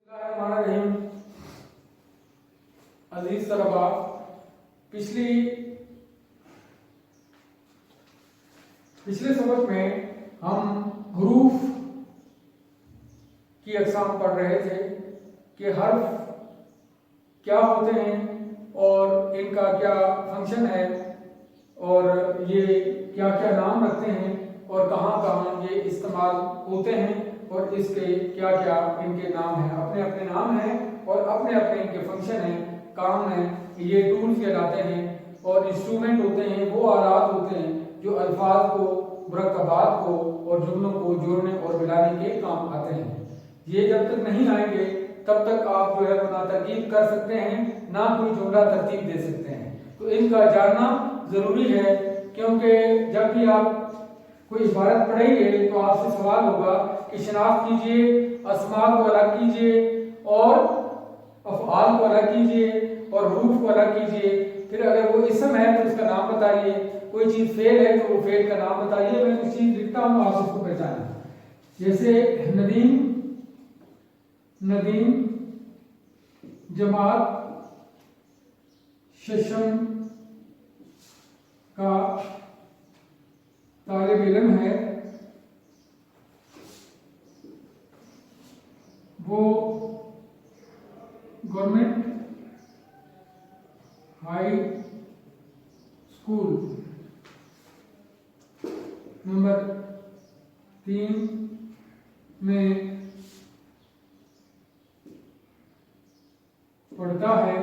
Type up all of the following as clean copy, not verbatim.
الرحیم عزیز طلباء، پچھلے سبق میں ہم حروف کی اقسام پڑھ رہے تھے کہ حرف کیا ہوتے ہیں اور ان کا کیا فنکشن ہے اور یہ کیا کیا نام رکھتے ہیں اور کہاں کہاں یہ استعمال ہوتے ہیں اور اس کے کیا کیا ان کے نام ہیں، اپنے اپنے نام ہیں اور اپنے اپنے ان کے فنکشن ہیں، کام ہیں۔ یہ ٹولز کہلاتے ہیں اور انسٹرومنٹ ہوتے ہیں، وہ آلات ہوتے ہیں جو الفاظ کو، مرکبات کو اور جملوں کو جوڑنے اور ملانے کے کام آتے ہیں۔ یہ جب تک نہیں آئیں گے تب تک آپ جو ہے نہ ترکیب کر سکتے ہیں نہ کوئی جملہ ترتیب دے سکتے ہیں۔ تو ان کا جاننا ضروری ہے، کیونکہ جب بھی آپ کوئی عبارت پڑھیں گے تو آپ سے سوال ہوگا کہ شناخت کیجئے، اسماء کو الگ کیجئے اور افعال کو الگ کیجئے اور حروف کو الگ کیجئے۔ پھر اگر وہ اسم ہے تو اس کا نام بتائیے، کوئی چیز فعل ہے تو وہ فعل کا نام بتائیے۔ میں کچھ چیز لکھتا ہوں، آپ اس کو پہچانیں۔ جیسے ندیم، جماعت، ششم کا طالب علم ہے، وہ گورنمنٹ ہائی اسکول نمبر 3 میں پڑھتا ہے۔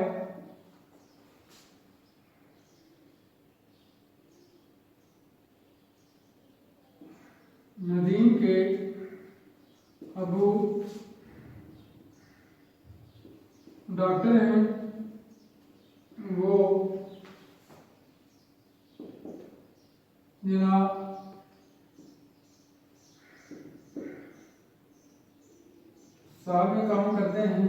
ندیم کے ابو ڈاکٹر ہیں، وہ جناب صاحب میں کام کرتے ہیں۔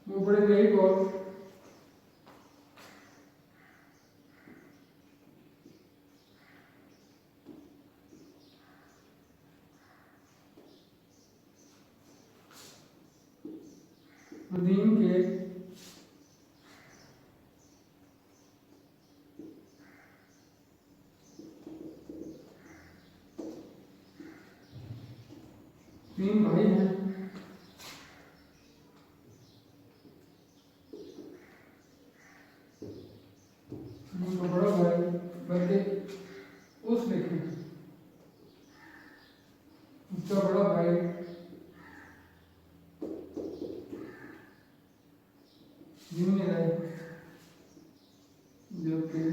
وہ بڑے غریب اور ندیم کے تین بھائی ہیں۔ ان کا بڑا بھائی بلکہ اس لکھیں، اس کا بڑا بھائی جونیئر ہے، جو کہ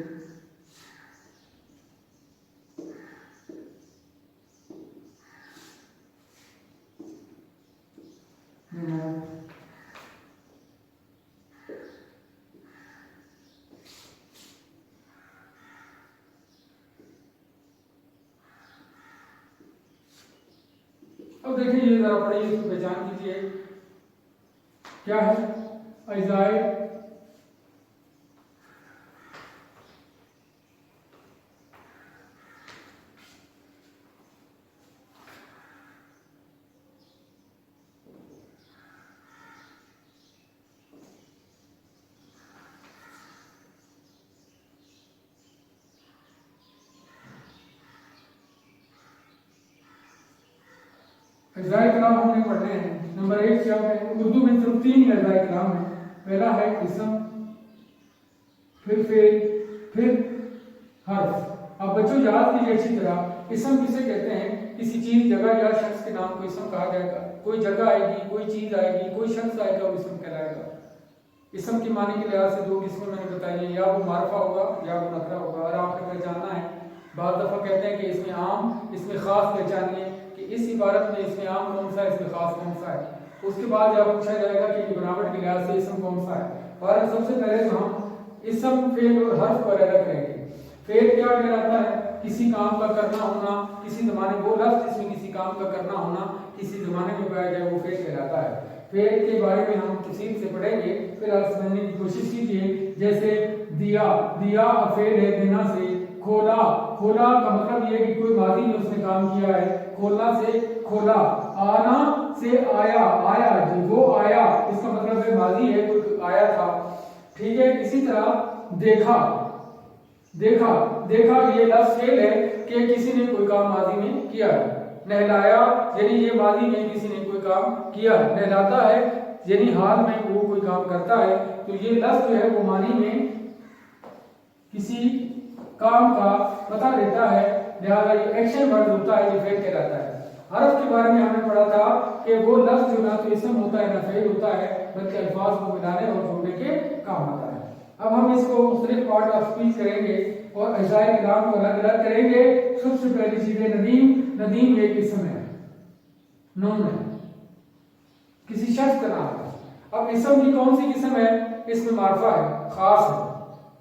اب دیکھیں یہ ذرا پڑھیے، اس کو پہچان کیجیے کیا ہے۔ اجزائے اجزائے کلام ہم نے پڑھنے ہیں۔ نمبر 1 کیا ہے؟ اردو میں صرف 3 اجزائے کلام ہیں۔ پہلا ہے اسم، پھر فعل، پھر حرف۔ اب بچوں یاد کیجیے اچھی طرح، اسم کسے کہتے ہیں؟ کسی چیز، جگہ یا شخص کے نام کو اسم کہا جائے گا۔ کوئی جگہ آئے گی، کوئی چیز آئے گی، کوئی شخص آئے گا، وہ اسم کہلائے گا۔ اسم کی معنی کے لحاظ سے 2 قسمیں میں نے بتائی ہیں، یا وہ معرفہ ہوگا یا وہ نکرہ ہوگا، اور آپ نے پہچاننا ہے۔ بعض دفعہ کہتے ہیں کہ اس میں عام، اس میں خاص پہچانیے کہ اس عبارت میں اس میں عام کون سا ہے، اس میں خاص کون سا ہے۔ اس کے بعد جب پوچھا جائے گا کہ یہ بناوٹ کے لحاظ سے اسم کون سا ہے۔ اور سب سے پہلے تو ہم اسم، فعل اور حرف کو علیحدہ کریں گے۔ فعل کیا کہلاتا ہے؟ کسی کام کا کرنا ہونا، کسی زمانے وہ لفظ جس میں کسی کام کا کرنا ہونا کسی زمانے میں پایا جائے وہ فعل کہلاتا ہے۔ فعل کے بارے میں ہم تفصیل سے پڑھیں گے، پھر آپ سمجھنے کی کوشش کیجیے. جیسے دیا، دیا فعل ہے دینا سے. کھولا، کھولا کا مطلب یہ ہے کہ کوئی ماضی میں اس نے کام کیا ہے. کھولنا سے کھولا. آنا سے آیا، آیا جی وہ آیا، اس کا مطلب ہے ماضی ہے، کوئی آیا تھا. ٹھیک ہے. اسی طرح دیکھا، دیکھا، دیکھا یہ لفظ فعل ہے کہ کسی نے کوئی کام ماضی میں کیا ہے. نہلایا یعنی یہ ماضی میں کسی نے کوئی کام کیا ہے. نہلاتا ہے یعنی حال میں وہ کوئی کام کرتا ہے. تو یہ لفظ جو ہے وہ ماضی میں کسی کام کا پتہ دیتا ہے، لہذا یہ ایکشن ورڈ ہوتا ہے، یہ فعل کہلاتا ہے. حرف کے بارے میں ہم نے پڑھا تھا کہ وہ لفظ جو نہ تو اسم ہوتا ہے نہ فعل ہوتا ہے، بلکہ الفاظ کو ملانے اور جوڑنے کے کام آتا ہے. اب ہم اس کو مختلف پارٹ آف اسپیچ کریں گے اور اجزاء کلام کو الگ الگ کریں گے. سب سے پہلی چیز ہے ندیم. ندیم ایک اسم ہے، نون ہے، کسی شخص کا نام ہے. اب اسم کی کون سی قسم ہے؟ اسم معرفہ ہے، خاص ہے.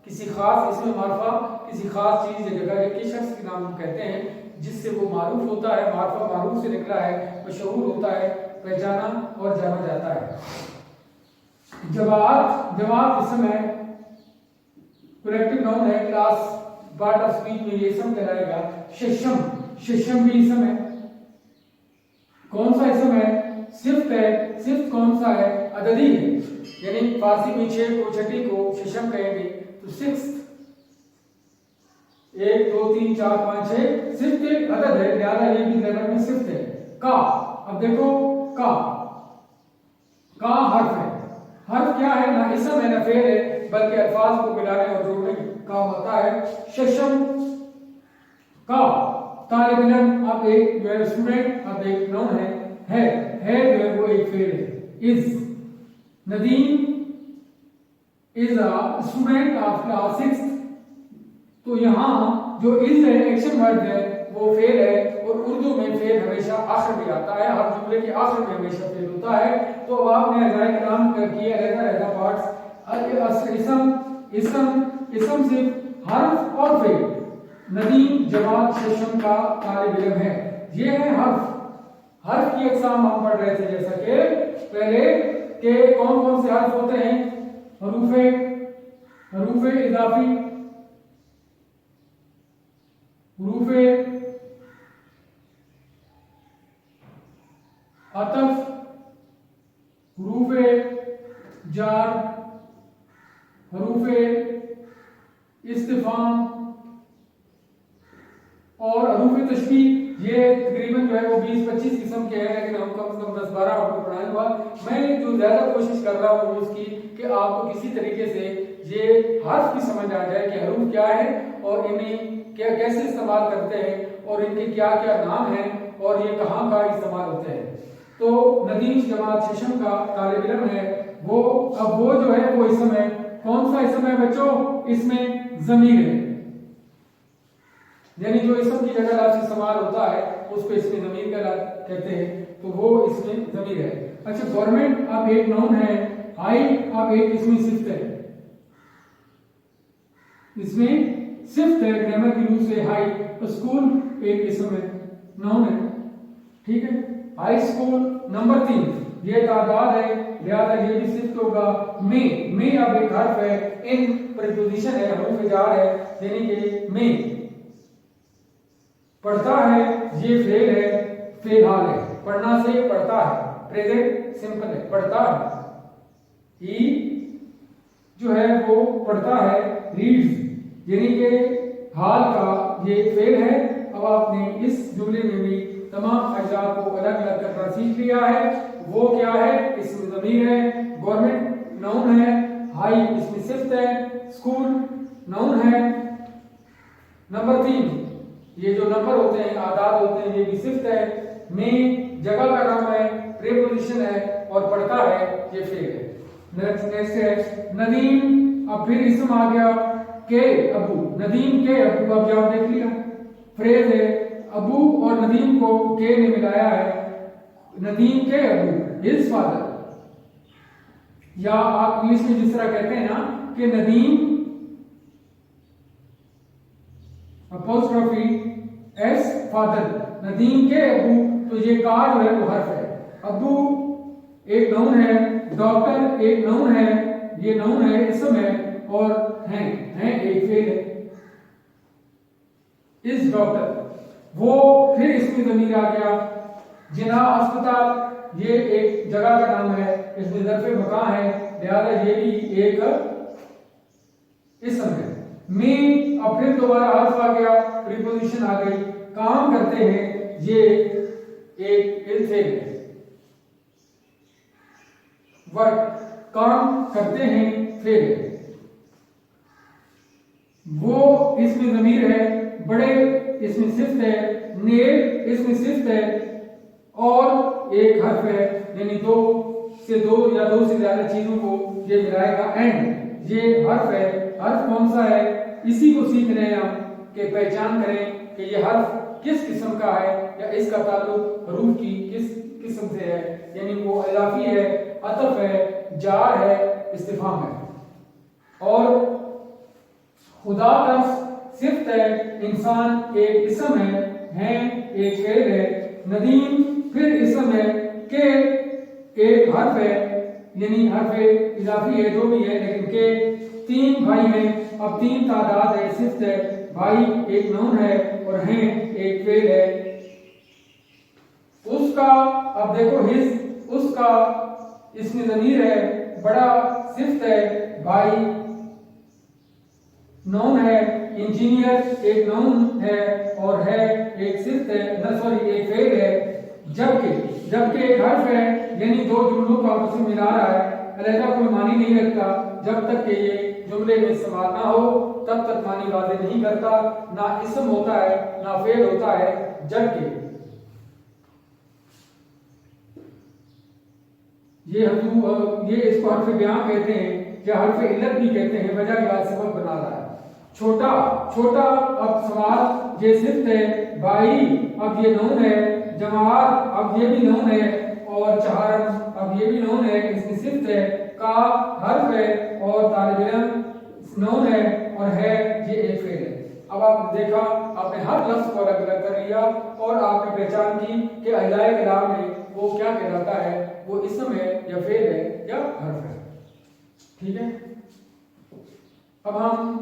کسی خاص اسم معرفہ کسی خاص چیز یا جگہ کے شخص کے نام کہتے ہیں جس سے وہ معروف ہوتا ہے. معرفہ معروف سے نکلا ہے، مشہور ہوتا ہے، پہچانا اور جانا جاتا ہے. جواد، جواد اسم ہے، کلیکٹو ناؤن ہے، کلاس پارٹ آف اسپیچ میں یہ اسم کہلائے گا. ششم، ششم بھی اسم ہے. کون سا اسم ہے؟ صفت ہے. صفت کون سا ہے؟ عددی ہے، یعنی فارسی میں 6 کو چھٹی کو ششم کہیں گے تو 6، 1 2 3 4 5 6 صفت ایک عدد ہے، لہذا یہ بھی لیبر میں صفت ہے. کا، اب دیکھو کا، کا حرف ہے. حرف کیا ہے؟ نہ اسم ہے نہ فعل ہے، بلکہ الفاظ کو ملانے اور جوڑنے کا کام آتا ہے. ششم کا. طالب علم، اب ایک جو ہے اسٹوڈنٹ، اب ایک نون ہے جو ہے وہ ایک فعل ہے. از، Nadeem is a student of class 6. تو یہاں جو از ہے ایکشن ورڈ ہے وہ فعل ہے، اور اردو میں فعل ہمیشہ آخر میں آتا ہے، ہر جملے کے آخر میں ہمیشہ فعل ہوتا ہے. تو اب آپ نے اجزائے کلام کیا رہتا پارٹس. اسم، اسم، اسم صرف حرف اور فعل. ندیم جواد ششم کا طالب علم ہے، یہ ہے حرف. حرف کی اقسام ہم پڑھ رہے تھے جیسا کہ پہلے کہ کون کون سے حرف ہوتے ہیں. حروف، حروف اضافی، حروف عطف، حروف جار، حروف استفہام اور حروف تشبیہ. یہ تقریباً جو ہے وہ 20-25 قسم کے ہیں، لیکن ہم کم سے کم 10-12 آپ کو پڑھائیں گا. میں جو زیادہ کوشش کر رہا ہوں اس کی کہ آپ کو کسی طریقے سے یہ حرف کی سمجھ آ جائے کہ حروف کیا ہے اور انہیں کیسے استعمال کرتے ہیں اور ان کے کیا کیا نام ہیں اور یہ کہاں کا استعمال ہوتے ہیں. تو ندیم جواد ششم کا طالب علم ہے، وہ اب وہ جو ہے وہ اسم ہے. کون سا اسم ہے بچوں؟ اس میں ضمیر ہے، یعنی جو اسم کی جگہ لفظ استعمال ہوتا ہے اس کو اس میں ضمیر کہتے ہیں، تو وہ اس میں ضمیر ہے. اچھا گورنمنٹ اب ایک نون ہے، ہائی اب ایک اس میں صفت ہے. اس میں صفت ہے گرامر کی روح سے ہائی. اسکول ایک اسم ہے، نون ہے. ٹھیک ہے. High school. نمبر 3 یہ تعداد ہے، لہذا یہ بھی صفت ہوگا. میں اب ایک حرف ہے، ان پریپوزیشن ہے، حروف جار ہے، یعنی کہ میں. پڑھتا ہے یہ فعل ہے، فعل حال ہے. پڑھنا سے پڑھتا ہے، پریزنٹ سمپل ہے، پڑھتا ہے. ہی جو ہے وہ پڑھتا ہے، ریڈز یعنی کہ حال کا یہ فعل ہے. اب آپ نے اس جملے میں بھی تمام اجزاء کو الگ الگ کرنا سیکھ لیا ہے. وہ کیا ہے؟ اس میں ضمیر ہے. گورنمنٹ نون ہے، ہائی اس میں صفت ہے، اسکول نون ہے. نمبر 3 یہ جو نمبر ہوتے ہیں، اعداد ہوتے ہیں، یہ بھی صفت ہے. میں جگہ کا نام ہے، پریپوزیشن ہے، اور پڑھتا ہے یہ فعل ہے. نیکسٹ ہے ندیم. اب پھر اسم آ گیا کہ ابو. ندیم کے ابو. اب یہاں دیکھ لیا فریز ہے، ابو اور ندیم کو کے نے ملایا ہے. ندیم کے ابو his father. یا آپ انگلش میں جس طرح کہتے ہیں نا کہ Nadeem apostrophe S father, Nadeem کے ابو. تو یہ کا جو ہے وہ حرف ہے. ابو ایک نون ہے، ڈاکٹر ایک نون ہے، یہ نون ہے، اسم ہے، اور ہیں ایک فعل ہے، اس ڈاکٹر، وہ پھر اس میں ضمیر آ گیا، جنا اسپتال یہ ایک جگہ کا نام ہے، اس میں ظرف مکان ہے، لہذا یہ بھی ایک اسم ہے۔ میں اب پھر دوبارہ حرف آ گیا، پریپوزیشن آ گئی، کام کرتے ہیں، یہ ایک فعل ہے، ورک کام کرتے ہیں فعل ہے، وہ اس میں ضمیر ہے، بڑے اس میں صفت ہے، نیل اس میں صفت ہے، اور ایک حرف ہے، یعنی دو یا دو سے زیادہ چیزوں کو یہ ملائے گا، اینڈ یہ حرف ہے، حرف کون سا ہے، اسی کو سیکھ رہے ہیں ہم کہ پہچان کریں کہ یہ حرف کس قسم کا ہے، یا اس کا تعلق حروف کی کس قسم سے ہے، یعنی وہ اضافی ہے، عطف ہے، جار ہے، استفہام ہے، اور خدا کا صفت ہے، انسان ایک اسم ہے ایک فعل ہے، ندیم پھر اسم ہے، کہ ایک حرف ہے، یعنی حرف اضافی ہے جو بھی ہے، لیکن کہ تین بھائی ہیں، اب تین تعداد ہے، صفت ہے، بھائی ایک نون ہے، اور ہیں ایک فعل ہے، اس کا اب دیکھو اس کا اس میں ضمیر ہے، بڑا صفت ہے، بھائی نون ہے، انجینئر ایک نون ہے، اور ہے ایک صفت ہے، سوری ایک فعل ہے، جبکہ ایک حرف ہے، یعنی دو جملوں کو آپس میں ملا رہا ہے، علیحدہ کوئی معنی نہیں رکھتا، جب تک کہ یہ جملے میں استعمال نہ ہو تب تک معنی واضح نہیں کرتا، نہ اسم ہوتا ہے نہ فعل ہوتا ہے، جبکہ یہ اس کو حرف بیان کہتے ہیں، یا حرف علت بھی کہتے ہیں، وجہ یا سبب بنا رہا ہے۔ چھوٹا اب سوال یہ صفت ہے، بھائی اب یہ نون ہے، جماعت اب یہ بھی نون ہے، اور چہارم اب یہ بھی نون ہے، اس کی صفت ہے، کا حرف ہے، اور طالب علم نون ہے، اور ہے یہ ایک فعل ہے۔ اب آپ نے دیکھا، آپ نے ہر لفظ کو الگ الگ کر لیا، اور آپ نے پہچان کی کہ اجزائے کلام میں وہ کیا کہلاتا ہے، وہ اسم ہے یا فعل ہے یا حرف ہے، ٹھیک ہے۔ اب ہم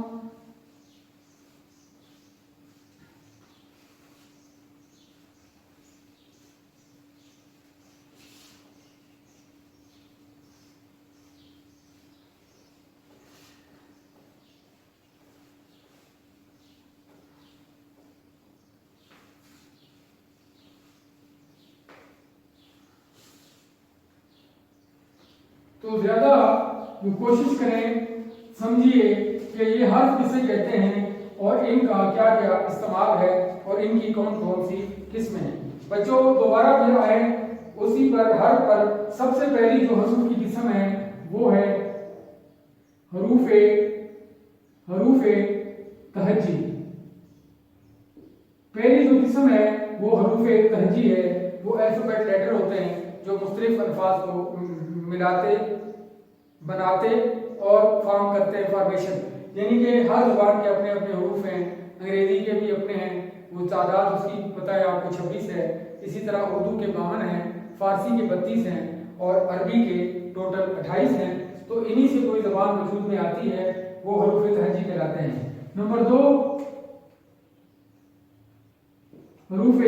تو زیادہ کوشش کریں، سمجھیے کہ یہ حرف کسے کہتے ہیں، اور ان کا کیا کیا استعمال ہے، اور ان کی کون کون سی قسمیں ہیں۔ بچوں دوبارہ پھر آئے اسی پر، حرف پر، سب سے پہلی جو حروف کی قسم ہے وہ ہے حروف تہجی۔ پہلی جو قسم ہے وہ حروف تہجی ہے، وہ الفابیٹ لیٹر ہوتے ہیں جو مختلف الفاظ کو ملاتے، بناتے اور فارم کرتے ہیں، فارمیشن، یعنی کہ ہر زبان کے اپنے اپنے حروف ہیں، انگریزی کے بھی اپنے ہیں، وہ تعداد اس کی پتہ ہے آپ کو 26 ہے، اسی طرح اردو کے 52 ہیں، فارسی کے 32 ہیں، اور عربی کے ٹوٹل 28 ہیں، تو انہی سے کوئی زبان وجود میں آتی ہے، وہ حروف تہجی کہلاتے ہیں۔ نمبر 2 حروف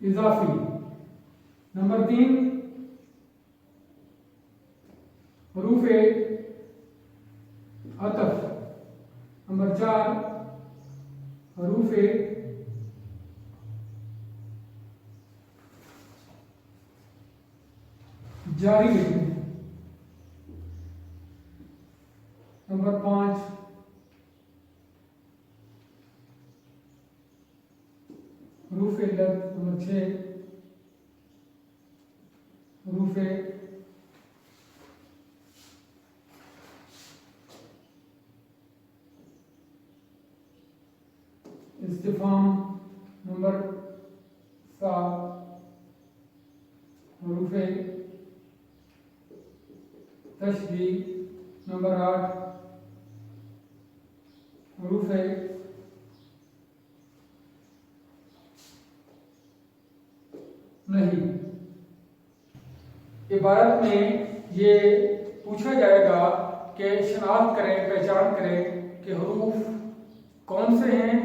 اضافی، نمبر 3 حروف عطف، نمبر 4 حروف جاری لکھنے، نمبر 5 حروف علت، نمبر 6 حروف استفہام، نمبر 7 حروف تشبیہ، نمبر 8 حروف نہیں۔ عبارت میں یہ پوچھا جائے گا کہ شناخت کریں، پہچان کریں کہ حروف کون سے ہیں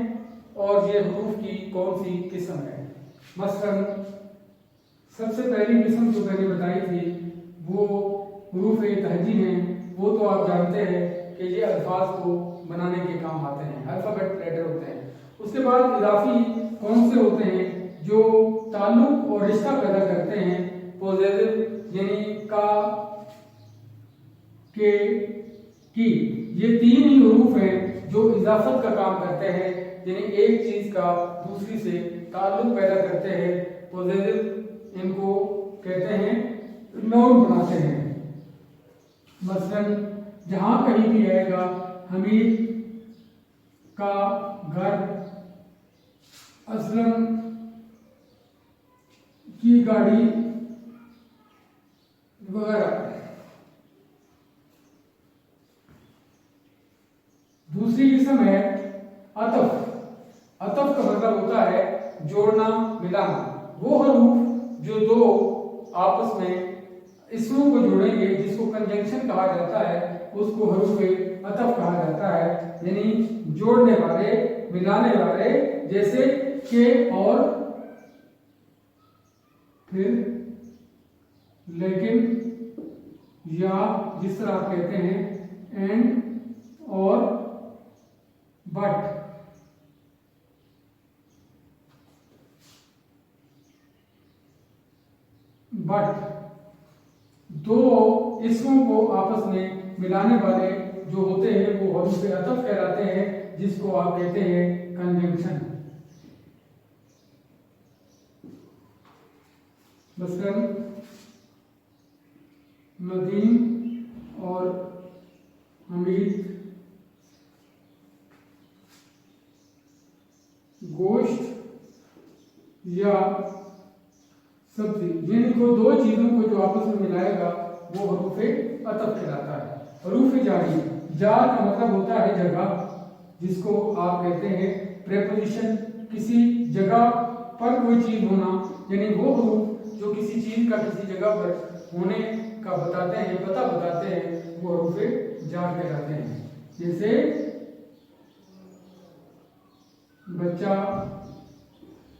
اور یہ حروف کی کون سی قسم ہے۔ مثلا سب سے پہلی قسم جو میں نے بتائی تھی وہ حروف تہجی ہیں۔ وہ تو آپ جانتے ہیں کہ یہ الفاظ کو بنانے کے کام آتے ہیں، الفابیٹ لیٹر ہوتے ہیں۔ اس کے بعد اضافی کون سے ہوتے ہیں جو تعلق اور رشتہ پیدا کرتے ہیں، پوزیٹو یعنی کا، کے، کی۔ یہ تین ہی حروف ہیں جو اضافت کا کام کرتے ہیں، یعنی ایک چیز کا دوسری سے تعلق پیدا کرتے ہیں، پوزیٹو ان کو کہتے ہیں، نون بناتے ہیں۔ مثلا جہاں کہیں بھی آئے گا حمید کا گھر، اسلم کی گاڑی وغیرہ۔ دوسری قسم ہے عطف۔ عطف کا مطلب ہوتا ہے جوڑنا، ملانا۔ وہ حروف جو دو آپس میں اسموں کو جوڑیں گے، جس کو کنجنکشن کہا جاتا ہے، اس کو حروف عطف کہا جاتا ہے، یعنی جوڑنے والے، ملانے والے، جیسے کہ اور پھر لیکن، یا جس طرح آپ کہتے ہیں اینڈ اور بٹ۔ بٹ دو اسموں کو آپس میں ملانے والے جو ہوتے ہیں وہ حروف عطف کہلاتے ہیں، جس کو آپ کہتے ہیں کنجنکشن۔ مثلا ندیم اور حمید گوشت یا سبزی، یعنی کو دو چیزوں کو جو آپس میں ملائے گا وہ حروف عطف کہلاتا ہے۔ حروف جاری، جار کا مطلب ہوتا ہے جگہ، جس کو آپ کہتے ہیں پریپوزیشن، کسی جگہ پر کوئی چیز ہونا، یعنی وہ حروف جو کسی چیز کا کسی جگہ پر ہونے کا بتاتے ہیں، پتہ بتاتے ہیں، وہ حروف جار کہلاتے ہیں۔ جیسے بچہ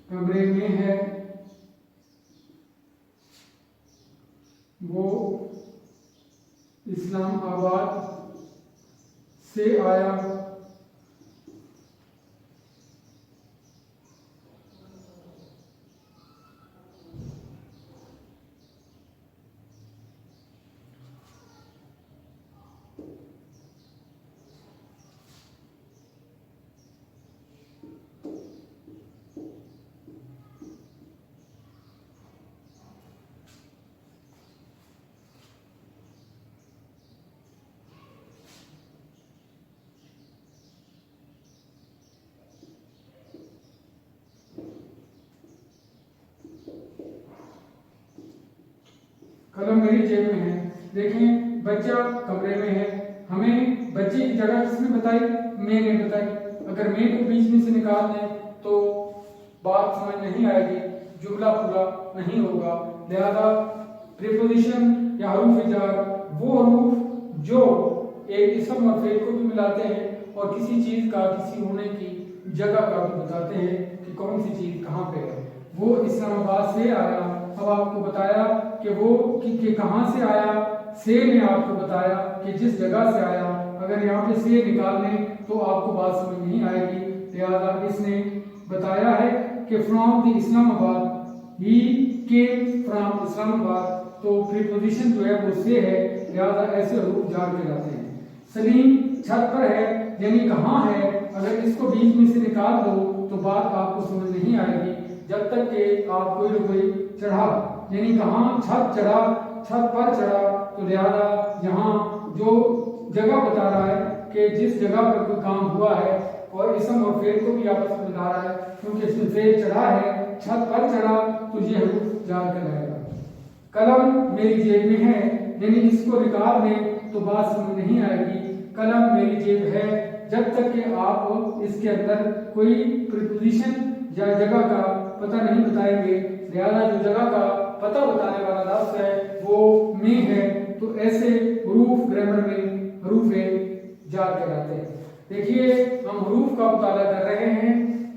کمرے میں ہے، وہ اسلام آباد سے آیا، قلم میری جیب میں ہے۔ دیکھیں بچہ کمرے میں ہے، ہمیں بچے کی جگہ کس نے بتائی؟ میں نے بتائی۔ اگر میں کو بیچ میں سے نکال دیں تو بات سمجھ نہیں آئے گی، جملہ پورا نہیں ہوگا۔ لہذا پریپوزیشن یا حروف جار وہ حروف جو ایک اسم اور فعل کو بھی ملاتے ہیں اور کسی چیز کا، کسی ہونے کی جگہ کا بھی بتاتے ہیں کہ کون سی چیز کہاں پہ ہے۔ وہ اسلام آباد سے آیا، اب آپ کو بتایا کہ وہ کہاں سے آیا، سے نے آپ کو بتایا کہ جس جگہ سے آیا۔ اگر یہاں پہ سے نکال لیں تو آپ کو بات سمجھ نہیں آئے گی، لہذا اس نے بتایا ہے کہ فرام دی اسلام آباد، ہی کیم فرام اسلام آباد، تو پریپوزیشن جو ہے وہ سے ہے، لہذا ایسے حروف جار کہلاتے ہیں۔ سلیم چھت پر ہے، یعنی کہاں ہے، اگر اس کو بیچ میں سے نکال دو تو بات آپ کو سمجھ نہیں آئے گی، جب تک کہ آپ کوئی نہ کوئی چڑھا، یعنی کہاں چھت چڑھا، چھت پر چڑھا، تو لہذا یہاں جو جگہ بتا رہا ہے کہ جس جگہ پر کوئی کام ہوا ہے، اور اسم اور فعل کو بھی آپس میں ملا رہا ہے، کیونکہ اس میں فعل چڑھا ہے، چھت پر چڑھا، تو یہ حروف جار کہلائے گا۔ قلم میری جیب میں ہے، یعنی اس کو نکال دیں تو بات سمجھ نہیں آئے گی، قلم میری جیب ہے، جب تک کہ آپ اس کے اندر کوئی پریپوزیشن یا جگہ کا پتہ نہیں بتائیں گے، لہذا جو جگہ کا پتہ بتانے والا لفظ ہے وہ میں ہے، تو ایسے حروف گرامر میں حروف جار کہلاتے ہیں۔ دیکھیے ہم حروف کا مطالعہ کر رہے ہیں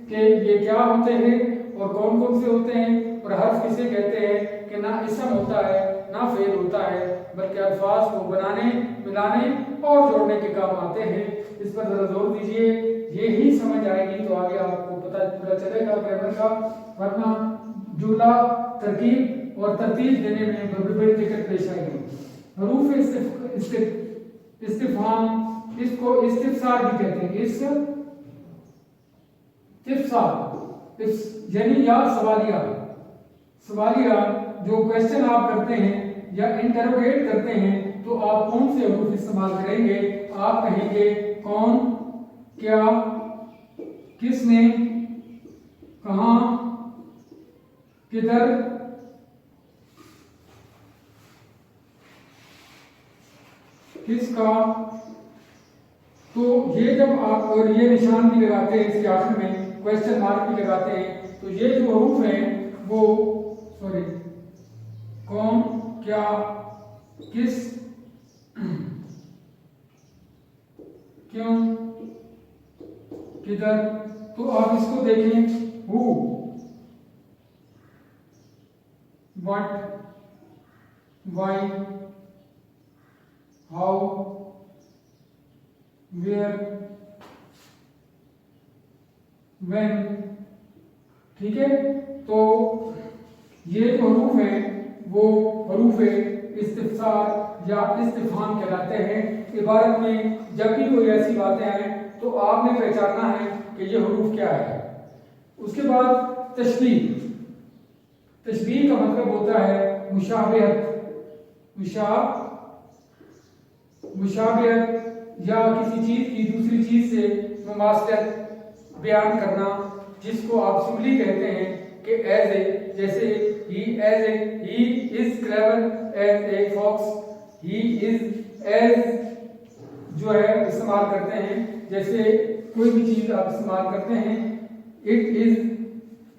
کہ یہ کیا ہوتے ہیں اور کون کون سے ہوتے ہیں، اور حرف کسے کہتے ہیں کہ نہ اسم ہوتا ہے نہ فعل ہوتا ہے، بلکہ الفاظ کو بنانے، ملانے اور جوڑنے کے کام آتے ہیں۔ اس پر ذرا زور دیجئے، یہی سمجھ آئے گی تو آگے آپ کو پتہ چلے گا گرامر کا، ورنہ جملہ ترکیب اور ترتیب دینے میں بڑی دقت پیش آئے گی۔ حروف استفہام، اس کو استفسار بھی کہتے ہیں، استفسار یعنی یا سوالیہ جو کوشچن آپ کرتے ہیں یا انٹروگیٹ کرتے ہیں تو آپ کون سے حروف استعمال کریں گے؟ آپ کہیں گے کون، کیا، کس نے، کہاں، کدھر، کس کا۔ تو یہ جب آپ اور یہ نشان بھی لگاتے ہیں اس کے آخر میں، کوشچن مارک بھی لگاتے ہیں، تو یہ جو حروف ہیں وہ کون، کیا، کس، کیوں، کدھر۔ تو آپ اس کو دیکھیں، who، what، why، how، where، when۔ ٹھیک ہے، تو یہ جو حروف ہیں وہ حروف استفسار یا استفہام کہلاتے ہیں۔ عبارت میں جب بھی کوئی ایسی باتیں آئیں تو آپ نے پہچاننا ہے کہ یہ حروف کیا ہے۔ اس کے بعد تشبیہ کا مطلب ہوتا ہے مشابہت یا کسی چیز کی دوسری چیز سے مماثلت بیان کرنا، جس کو آپ سمپلی کہتے ہیں کہ ایز اے، جیسے he is clever as a fox, he is as جو ہے استعمال کرتے ہیں، جیسے کوئی بھی چیز آپ استعمال کرتے ہیں، it is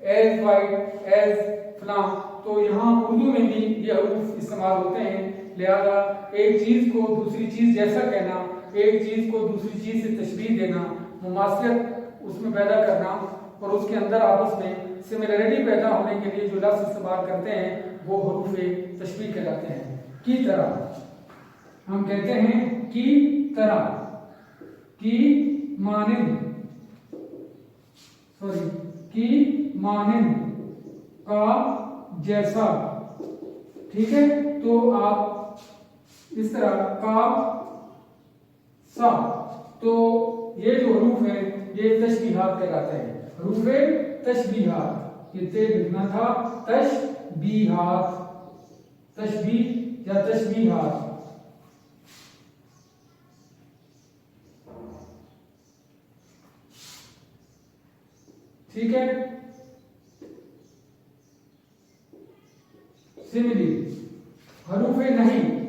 as white as فلاں، تو یہاں اردو میں بھی یہ حروف استعمال ہوتے ہیں۔ لہذا ایک چیز کو دوسری چیز جیسا کہنا، ایک چیز کو دوسری چیز سے تشبیہ دینا، مماثلت اس میں پیدا کرنا، اور اس کے اندر آپس میں سملیرٹی پیدا ہونے کے لیے جو لفظ استعمال کرتے ہیں وہ حروف تشبیہ کہلاتے ہیں۔ کی طرح ہم کہتے ہیں کی طرح، کی مانند، کا جیسا۔ ٹھیک ہے، تو آپ اس طرح کا، سا، تو یہ جو حروف ہیں یہ تشبیہات کہلاتے ہیں، حروف تشبیہات۔ یہ تے لکھنا تھا، تشبیہات، تشبیہ یا تشبیہات۔ ٹھیک ہے، سملی، حروف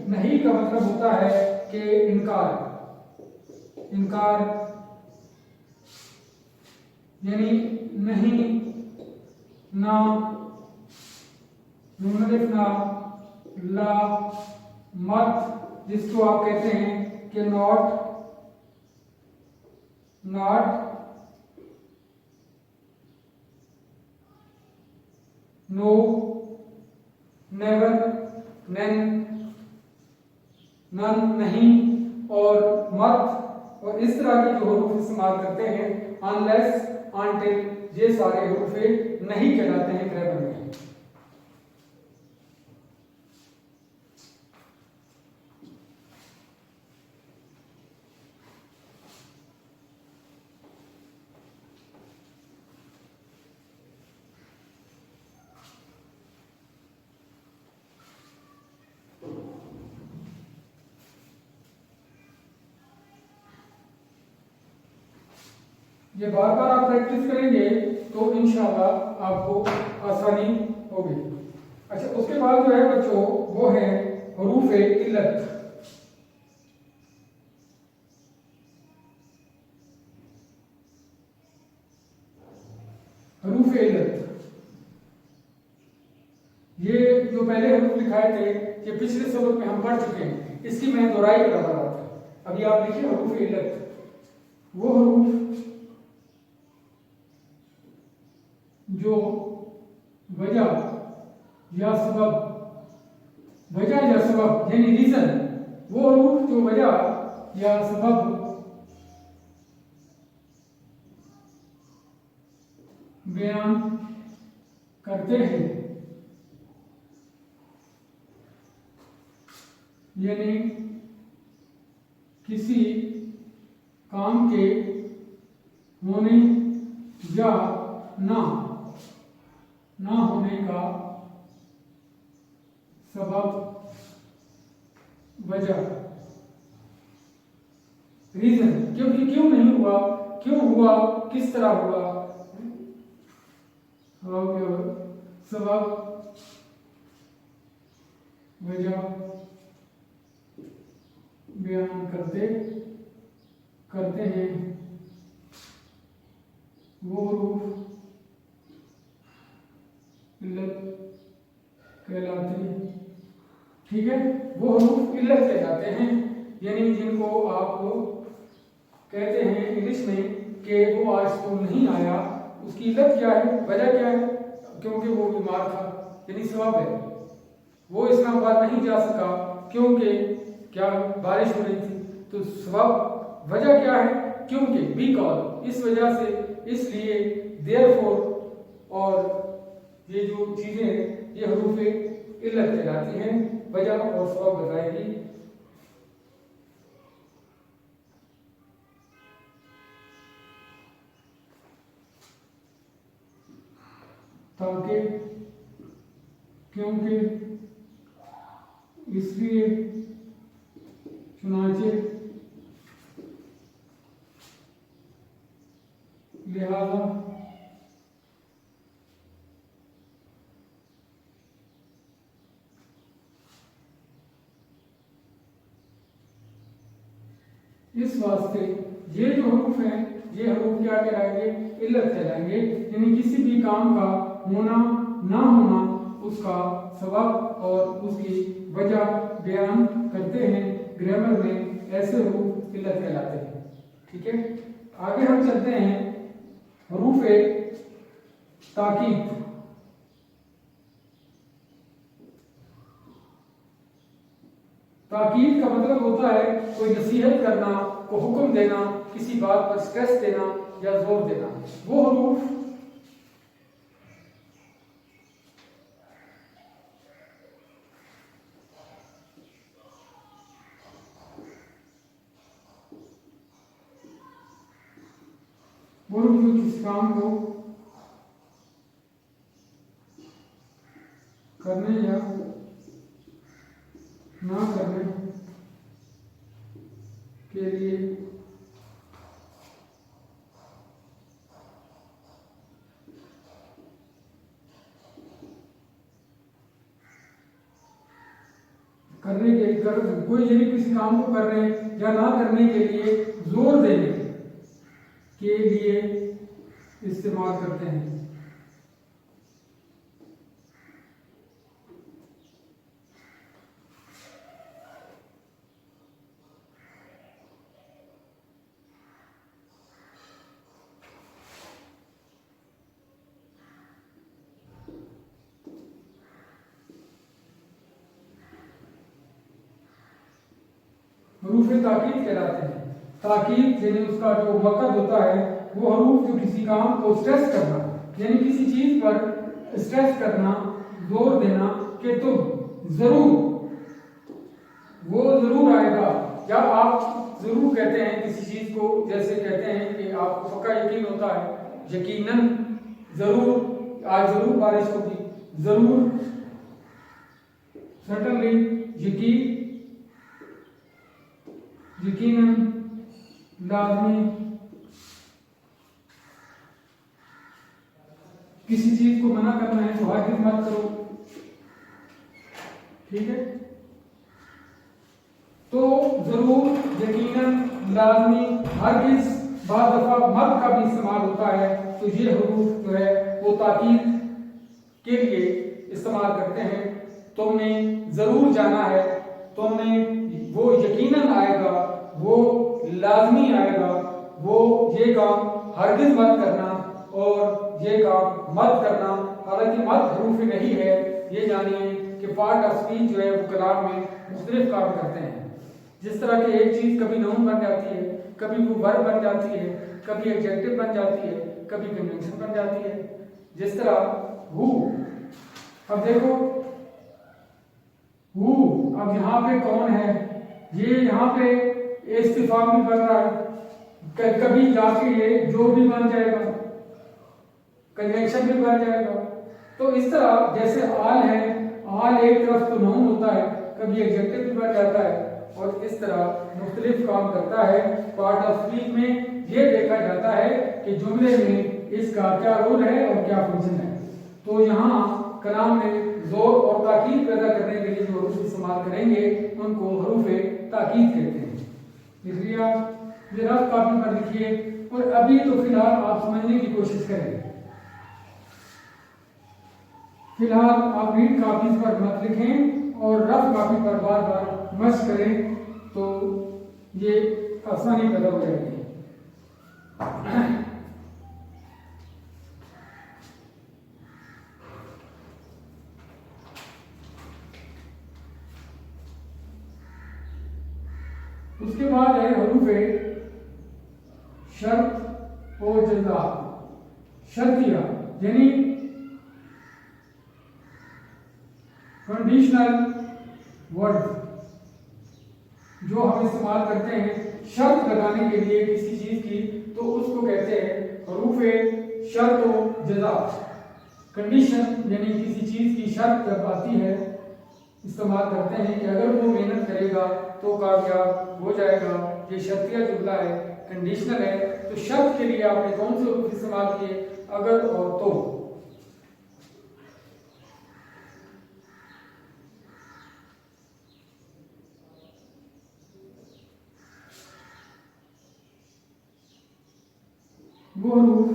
نہیں کا مطلب ہوتا ہے کہ انکار یعنی نہیں، نہ، نون الف نہ، لا، مت، جس کو آپ کہتے ہیں کہ ناٹ، نو، نیور، نن، نہیں، اور مت، اور اس طرح کے جو حروف استعمال کرتے ہیں، unless، until، یہ سارے حروف نہیں کہلاتے ہیں گرامر میں۔ یہ بار بار آپ پریکٹس کریں گے تو انشاءاللہ آپ کو آسانی ہوگی۔ اچھا، اس کے بعد جو ہے بچوں وہ ہے حروف علت۔ حروف علت پہلے حروف لکھائے تھے یہ پچھلے سبق میں ہم پڑھ چکے ہیں، اس کی میں دہرائی کر رہا تھا. ابھی آپ لکھیں حروف علت، وہ حروف جو وجہ یا سبب، وجہ یا سبب یعنی ریزن، وہ حروف جو وجہ یا سبب بیان کرتے ہیں، یعنی کسی کام کے ہونے یا نہ ہونے کا سبب، وجہ، ریزن، کیونکہ کیوں نہیں ہوا، کیوں ہوا، کس طرح ہوا، سبب، وجہ بیان کرتے ہیں، وہ حروف علت کہلاتے ہیں. ٹھیک ہے، وہ حروف علت کہلاتے ہیں، یعنی جن کو آپ کہتے ہیں انگلش میں کہ وہ آج اسکول نہیں آیا، اس کی علت کیا ہے، وجہ کیا ہے، کیونکہ وہ بیمار تھا، یعنی سبب ہے. وہ اسلام آباد نہیں جا سکا کیونکہ کیا بارش ہو رہی تھی، تو سبب، وجہ کیا ہے، کیونکہ، بیکاز، اس وجہ سے، اس لیے، دیر فور، اور یہ جو چیزیں ہیں یہ حروف علت کہلاتی ہیں، وجہ اور سبب بتائے گی. تاکہ، کیونکہ، اس لیے، چنانچہ، لہذا، اس واسطے یہ جو حروف ہیں یہ حروف کیا کہلائیں گے، علت کہلائیں گے، یعنی کسی بھی کام کا ہونا نہ ہونا، اس کا سبب اور اس کی وجہ بیان کرتے ہیں. گرامر میں ایسے حروف علت کہلاتے ہیں. ٹھیک ہے، آگے ہم چلتے ہیں حروف تاکید. تاکید کا مطلب ہوتا ہے کوئی نصیحت کرنا، کوئی حکم دینا، کسی بات پر سٹریس دینا یا زور دینا. وہ حروف جو کسی کام کو کرنے یا نہ کرنے کے لیے کوئی یعنی کسی کام کو کرنے یا نہ کرنے کے لیے زور دینے کے لیے استعمال کرتے ہیں. حروف تاکید کہلاتے ہیں. تاکید یعنی اس کا جو وقت ہوتا ہے وہ حروف جو کسی کام کو سٹریس کرنا، یعنی کسی چیز پر سٹریس کرنا، زور دینا کہ تم ضرور، وہ ضرور آئے گا، یا آپ ضرور کہتے ہیں کسی چیز کو، جیسے کہتے ہیں کہ آپ کو پکا یقین ہوتا ہے، یقیناً، ضرور، آج ضرور بارش ہوگی، ضرور، سرٹنلی، یقیناً، لازمی. کسی چیز کو منع کرنا ہے تو ہرگز مت کرو. ٹھیک ہے، تو ضرور، یقیناً، لازمی، ہرگز، بعض دفعہ مت کا بھی استعمال ہوتا ہے. تو یہ حروف جو ہے وہ تاکید کے لیے استعمال کرتے ہیں. تم نے ضرور جانا ہے، تم نے وہ یقیناً آئے گا، وہ لازمی آئے گا، وہ یہ کام ہرگز مت کرنا اور یہ کام مت کرنا۔ حالانکہ مت حروف نہیں ہے، یہ جانیے کہ پارٹ آف اسپیچ جو ہے وہ کلام میں مختلف کام کرتے ہیں۔ جس طرح کہ ایک چیز کبھی نون بن جاتی ہے، کبھی وہ ورب بن جاتی ہے، کبھی ایڈجیکٹو بن جاتی ہے، کبھی کنجنکشن بن جاتی ہے۔ جس طرح ہو، اب دیکھو ہو، اب یہاں پہ کون ہے، یہ یہاں پہ استفہام بھی بن رہا ہے، کبھی جا کے یہ جو بھی بن جائے گا، کنجنکشن بھی بن جائے گا۔ تو اس طرح جیسے آل ہے، آل ایک طرف تو نون ہوتا ہے، کبھی ایڈجیکٹو بھی بن جاتا ہے، اور اس طرح مختلف کام کرتا ہے۔ پارٹ آف اسپیچ میں یہ دیکھا جاتا ہے کہ جملے میں اس کا کیا رول ہے اور کیا فنکشن ہے۔ تو یہاں کلام میں زور اور تاکید پیدا کرنے کے لیے جو حروف استعمال کریں گے ان کو حروف تاکید کہتے ہیں۔ اس لیے آپ یہ رف کاپی پر لکھیے، اور ابھی تو فی الحال آپ سمجھنے کی کوشش کریں، فی الحال آپ ریڈ کاپیز پر مت لکھیں اور رف کاپی پر بار بار مشق کریں، تو یہ آسانی پیدا ہو جائے گی۔ اس کے بعد ہے حروف شرط و جزا۔ شرطیہ یعنی کنڈیشنل ورڈ جو ہم استعمال کرتے ہیں شرط لگانے کے لیے کسی چیز کی، تو اس کو کہتے ہیں حروف شرط و جزا۔ کنڈیشن یعنی کسی چیز کی شرط جب آتی ہے استعمال کرتے ہیں کہ اگر وہ محنت کرے گا تو کامیاب ہو جائے گا، یہ شرطیہ جملہ ہے، کنڈیشنل ہے۔ تو شرط کے لیے آپ نے کون سے حروف استعمال کیے؟ اگر اور تو۔ وہ حروف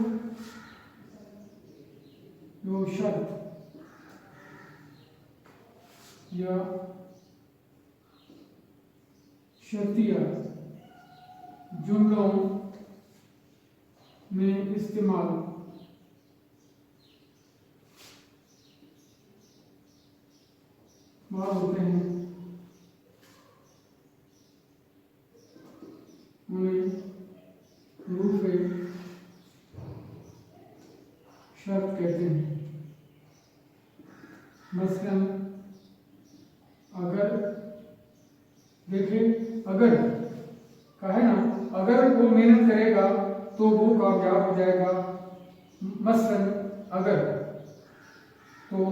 جو شرط یا شرطیہ جملوں میں استعمال ہوتے ہیں انہیں حروف شرط کہتے ہیں۔ مثلاً اگر، دیکھیں اگر کہا ہے نا، اگر وہ محنت کرے گا تو وہ کامیاب ہو جائے گا۔ مثلاً اگر، تو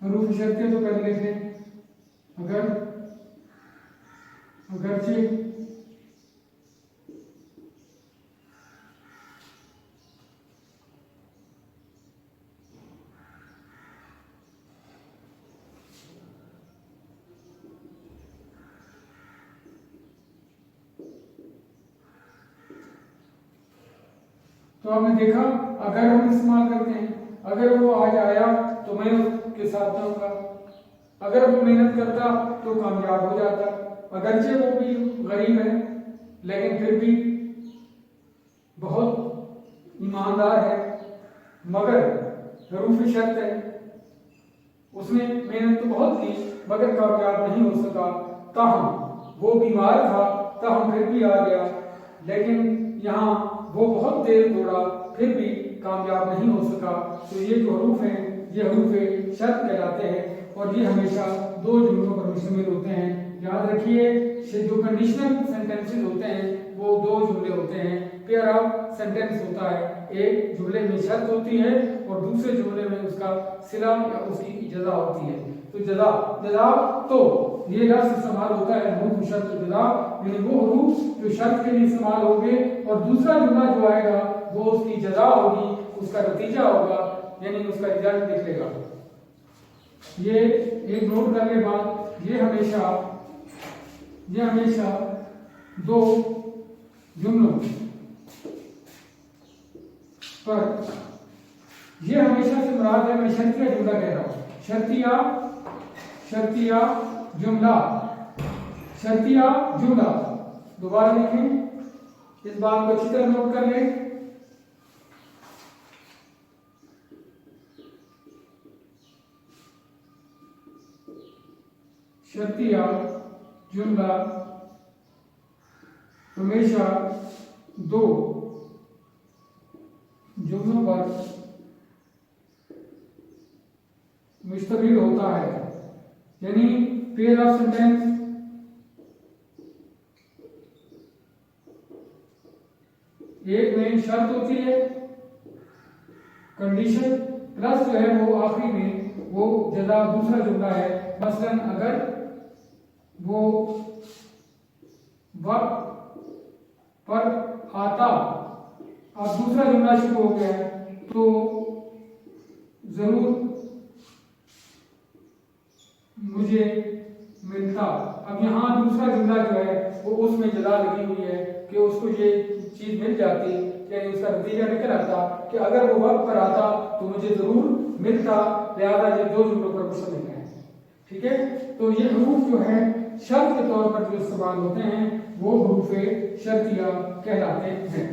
حروف شرطیہ تو پہلے لکھیں، اگر، اگرچہ، تو آپ نے دیکھا اگر ہم استعمال کرتے ہیں، اگر وہ آج آیا تو میں اس کے ساتھ جاؤں گا، اگر وہ محنت کرتا تو کامیاب ہو جاتا، اگرچہ وہ بھی غریب ہے لیکن پھر بھی بہت ایماندار ہے، مگر حروف شرط ہے، اس نے محنت تو بہت کی مگر کامیاب نہیں ہو سکا، تاہم وہ بیمار تھا، تاہم پھر بھی آ گیا، لیکن یہاں وہ بہت دیر دوڑا پھر بھی کامیاب نہیں ہو سکا۔ تو یہ جو حروف ہیں یہ حروف شرط کہلاتے ہیں، اور یہ ہمیشہ دو جملوں پر مشتمل ہوتے ہیں۔ یاد رکھیے جو کنڈیشنل سینٹینسز ہوتے ہیں وہ دو جملے ہوتے ہیں، پیئر آف سینٹینس ہوتا ہے، ایک جملے میں شرط ہوتی ہے اور دوسرے جملے میں اس کا صلہ یا اس کی جزا ہوتی ہے۔ تو جزا، جزا تو یہ لفظ استعمال ہوتا ہے حروف شرط جزا، یعنی وہ حروف جو شرط کے لیے استعمال ہوں گے اور دوسرا جملہ جو آئے گا وہ اس کی جزا ہوگی، اس کا نتیجہ ہوگا، یعنی اس کا رزلٹ نکلے گا۔ یہ ایک نوٹ کرنے بعد یہ ہمیشہ دو جملوں پر یہ ہمیشہ سے مراد ہے، میں شرطیہ جملہ کہہ رہا ہوں، شرطیہ جملہ دوبارہ لکھیں، اس بات کو اچھی طرح نوٹ کر لیں۔ شرطیہ جملہ ہمیشہ دو جملوں پر مشتمل ہوتا ہے، یعنی پیئر آف سینٹینس ایک میں شرط ہوتی ہے، کنڈیشن، پلس جو ہے وہ آخری میں وہ جزا دوسرا جملہ ہے۔ مثلا اگر وہ وقت پر آتا، اب دوسرا جملہ شروع ہو گیا ہے تو ضرور مجھے ملتا۔ اب یہاں دوسرا جملہ جو ہے وہ اس میں جزا لگی ہوئی ہے کہ اس کو یہ چیز مل جاتی، یعنی اس کا نتیجہ نکل آتا کہ اگر وہ وقت پر آتا تو مجھے ضرور ملتا، لہذا یہ دو جملوں پر مشتمل ہے۔ ٹھیک ہے، تو یہ حروف جو ہے شرط کے طور پر جو استعمال ہوتے ہیں وہ حروف شرطیہ کہلاتے ہیں۔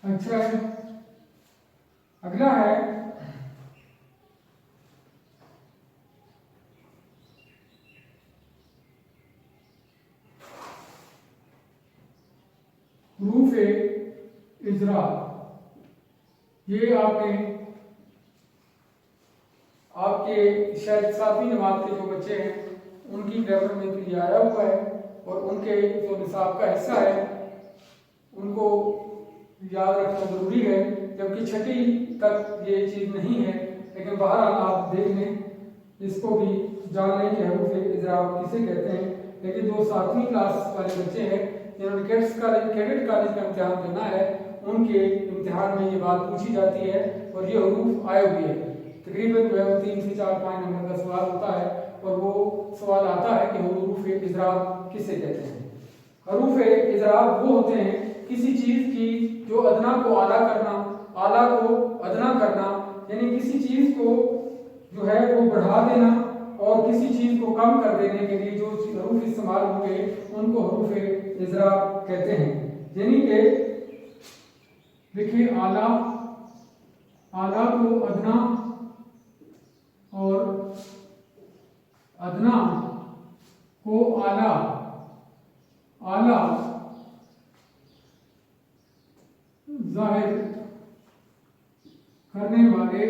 اچھا ہے، اگلا ہے حروف اضراب۔ یہ آپ کے شاید 7ویں جماعت کے جو بچے ہیں ان کی گرامر میں تو یہ آیا ہوا ہے، اور ان کے جو نصاب کا حصہ ہے ان کو یاد رکھنا ضروری ہے، جبکہ 6 تک یہ چیز نہیں ہے، لیکن بہرحال آپ دیکھ لیں، اس کو بھی جان لیں کہ حروف اضراب کسے کہتے ہیں۔ لیکن جو 7ویں کلاس والے بچے ہیں جنہوں نے کیڈٹ کالج کا امتحان دینا ہے، ان کے امتحان میں یہ بات پوچھی جاتی ہے اور یہ حروف آئے ہوئے ہیں۔ تقریباً جو ہے 3 سے 4-5 نمبر کا سوال ہوتا ہے اور وہ سوال آتا ہے کہ حروف اضراب کسے کہتے ہیں۔ حروف اضراب وہ ہوتے ہیں کسی چیز کی جو ادنا کو اعلیٰ کرنا، اعلیٰ کو ادنا کرنا، یعنی کسی چیز کو جو ہے وہ بڑھا دینا اور کسی چیز کو کم کر دینے کے لیے جو حروف استعمال ہوں گے ان کو حروف اضراب کہتے ہیں۔ یعنی کہ دیکھیے، اعلیٰ کو ادنا اور ادنا کو اعلیٰ ظاہر کرنے والے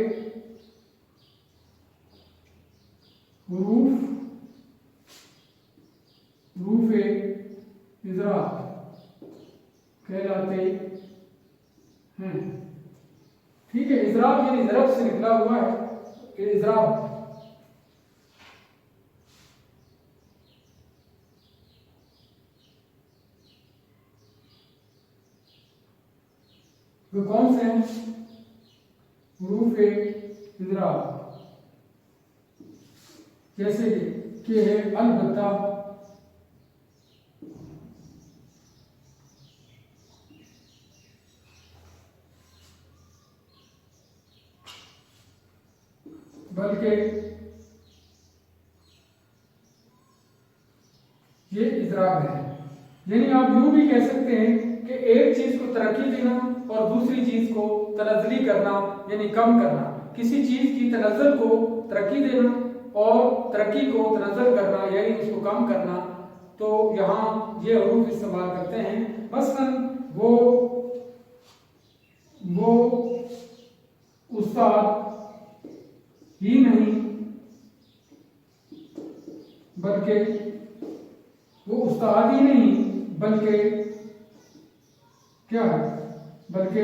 حروف اضراب کہلاتے ہیں۔ ٹھیک ہے، اضراب یعنی ضرب سے نکلا ہوا ہے کہ اضراب وہ کون سے ہیں؟ حروف اضراب جیسے کہ ہے البتہ، بلکہ یہ اضراب ہے۔ یعنی آپ یوں بھی کہہ سکتے ہیں کہ ایک چیز کو ترقی دینا اور دوسری چیز کو تنزلی کرنا، یعنی کم کرنا۔ کسی چیز کی تنزل کو ترقی دینا اور ترقی کو تنزل کرنا، یعنی اس کو کم کرنا، تو یہاں یہ حروف استعمال کرتے ہیں۔ مثلا وہ استاد ہی نہیں بلکہ کیا ہے؟ بلکہ